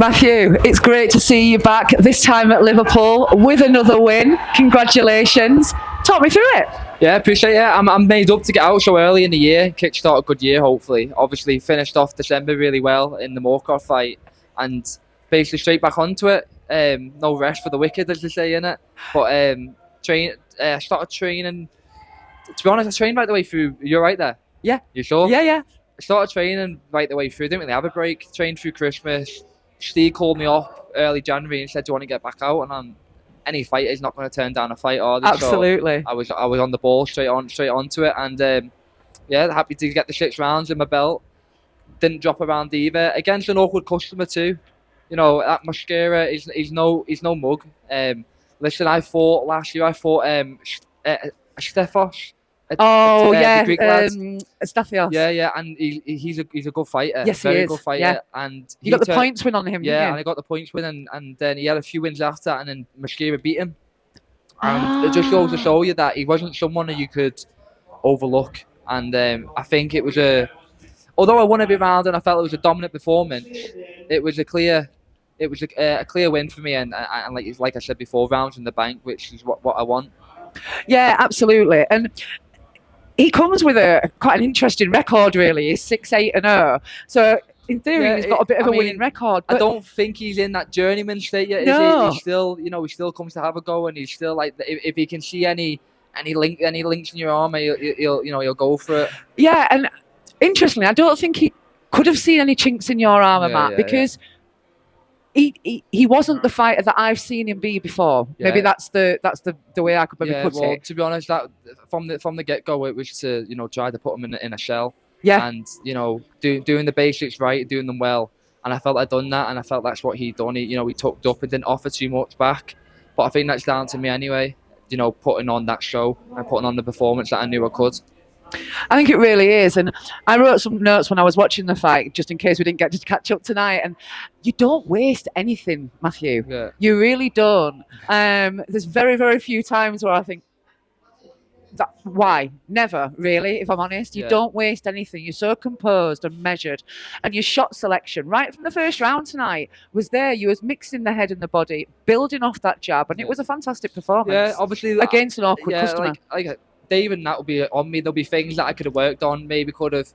Matthew, it's great to see you back, this time at Liverpool with another win. Congratulations. Talk me through it. Yeah, appreciate it. I'm made up to get out so early in the year, kickstart a good year, hopefully. Obviously, finished off December really well in the Morkov fight and basically straight back onto it. No rest for the wicked, as they say, innit? But I started training. To be honest, I trained right the way through. You're right there? Yeah. You sure? Yeah. I started training right the way through. Didn't really have a break. Trained through Christmas. Steve called me up early January and said, "Do you want to get back out?" And any fighter is not going to turn down a fight, are they? Absolutely. So I was on the ball straight onto it, and happy to get the 6 rounds in my belt. Didn't drop around either. Against an awkward customer too. You know, that Mascara he's no mug. Listen, last year I fought Stefos. The Greek lad. Stephios. Yeah, and he's a good fighter. Yes, very he is. good fighter. Yeah. And you got the points win on him. Yeah, didn't you? and I got the points win, and then he had a few wins after, and then Mascara beat him. And it just goes to show you that he wasn't someone that you could overlook. And I think it was although I won every round and I felt it was a dominant performance, it was a clear win for me. And like I said before, rounds in the bank, which is what I want. Yeah, absolutely. And he comes with quite an interesting record, really. He's 6-8-0. So in theory, he's got a bit of a winning record. I don't think he's in that journeyman state yet. No. He's still, he still comes to have a go, and he's still like, if he can see any links in your armor, he'll go for it. Yeah, and interestingly, I don't think he could have seen any chinks in your armor, Matt, because he wasn't the fighter that I've seen him be before. Yeah. Maybe that's the way I could maybe put it. To be honest, that from the get go, it was to try to put him in a shell. Yeah. And doing the basics right, doing them well. And I felt I'd done that, and I felt that's what he'd done. He tucked up and didn't offer too much back. But I think that's down to me anyway. Putting on that show and putting on the performance that I knew I could. I think it really is. And I wrote some notes when I was watching the fight, just in case we didn't get to catch up tonight. And you don't waste anything, Matthew. Yeah. You really don't. There's very, very few times where I think, why? Never, really, if I'm honest. You don't waste anything. You're so composed and measured. And your shot selection, right from the first round tonight, was there. You was mixing the head and the body, building off that jab. And it was a fantastic performance. Yeah, obviously. Against an awkward customer. Like Dave and that will be on me. There'll be things that I could have worked on. Maybe could have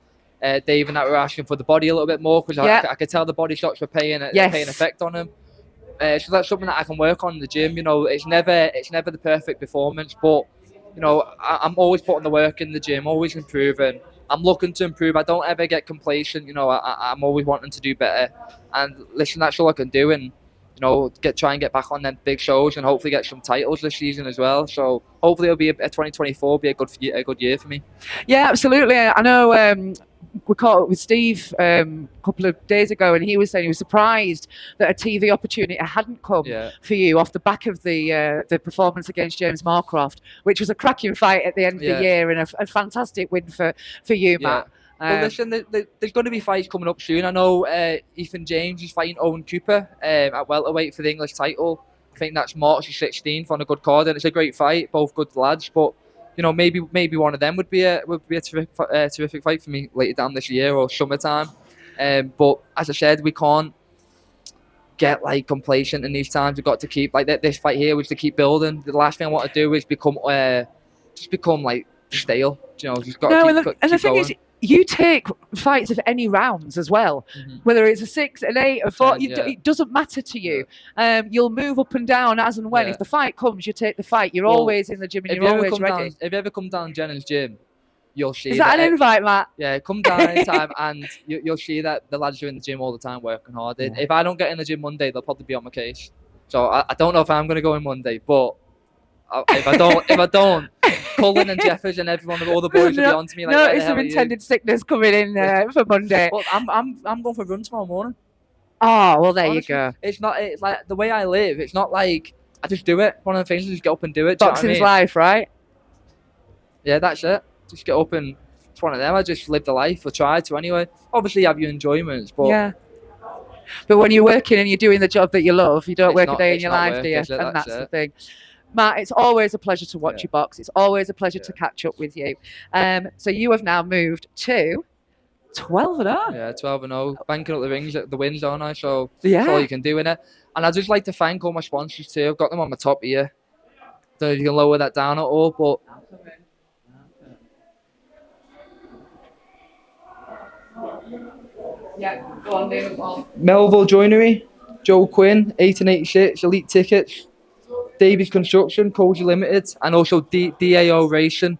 Dave and that were asking for the body a little bit more, because I could tell the body shots were paying effect on him. So that's something that I can work on in the gym. It's never the perfect performance, but I'm always putting the work in the gym, always improving. I'm looking to improve. I don't ever get complacent. I'm always wanting to do better. And listen, that's all I can do. And try and get back on them big shows and hopefully get some titles this season as well. So hopefully it'll be a 2024 will be a good year for me. Yeah, absolutely. I know we caught up with Steve a couple of days ago, and he was saying he was surprised that a TV opportunity hadn't come for you off the back of the performance against James Moorcroft, which was a cracking fight at the end of the year and a fantastic win for you, Matt. Well, listen, there's going to be fights coming up soon. I know Ethan James is fighting Owen Cooper at welterweight for the English title. I think that's March 16th on a good card, and it's a great fight. Both good lads, but maybe one of them would be a terrific fight for me later down this year or summertime. But as I said, we can't get complacent in these times. We've got to keep this fight here was to keep building. The last thing I want to do is become stale. Just got to keep the thing going. is, you take fights of any rounds as well, whether it's a 6, an 8, a 4. It doesn't matter to you. You'll move up and down as and when. If the fight comes, you take the fight. You're always in the gym and you're always ready. If you ever come down Jennings Gym, you'll see. Is that an invite, Matt? Yeah, come down anytime, and you'll see that the lads are in the gym all the time working hard. Yeah. If I don't get in the gym Monday, they'll probably be on my case. So I don't know if I'm going to go in Monday, but if I don't. Cullen and Jeffers and everyone, all the boys will be on to me. It's some intended sickness coming in for Monday. Well, I'm going for a run tomorrow morning. Oh, well, there you go. It's like the way I live. It's not like I just do it. One of the things is just get up and do it. Boxing's life, right? Yeah, that's it. Just get up and it's one of them. I just live the life, or try to anyway. Obviously, you have your enjoyments, but yeah. But when you're working and you're doing the job that you love, you don't work a day in your life, do you? And that's the thing. Matt, it's always a pleasure to watch you box. It's always a pleasure to catch up with you. So you have now moved to 12-0. Yeah, 12-0. Banking up the wins, aren't I? So Yeah. that's all you can do in it. And I'd just like to thank all my sponsors too. I've got them on my top here. So you can lower that down at all, but. Yeah, go on, David. Melville Joinery, Joe Quinn, 1886, Elite Tickets, Davies Construction, Cozy Limited, and also DAO Racing.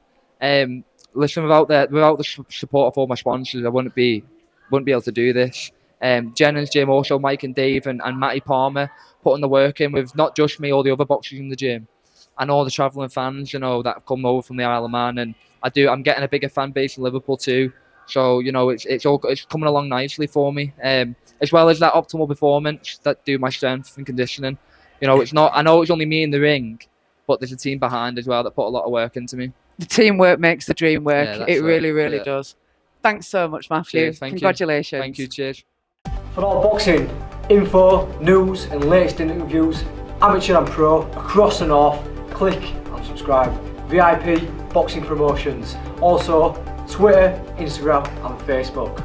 Listen, without the support of all my sponsors, I wouldn't be able to do this. Jennings Gym, also Mike and Dave and Matty Palmer putting the work in with not just me, all the other boxers in the gym, and all the travelling fans, you know, that have come over from the Isle of Man. And I'm getting a bigger fan base in Liverpool too. So, you know, it's coming along nicely for me. As well as that optimal performance that do my strength and conditioning. You know, I know it's only me in the ring, but there's a team behind as well that put a lot of work into me. The teamwork makes the dream work. Yeah, it really does. Thanks so much, Matthew. Cheers, Congratulations. Thank you, cheers. For all boxing info, news and latest interviews, amateur and pro, across the north, click and subscribe. VIP Boxing Promotions. Also, Twitter, Instagram and Facebook.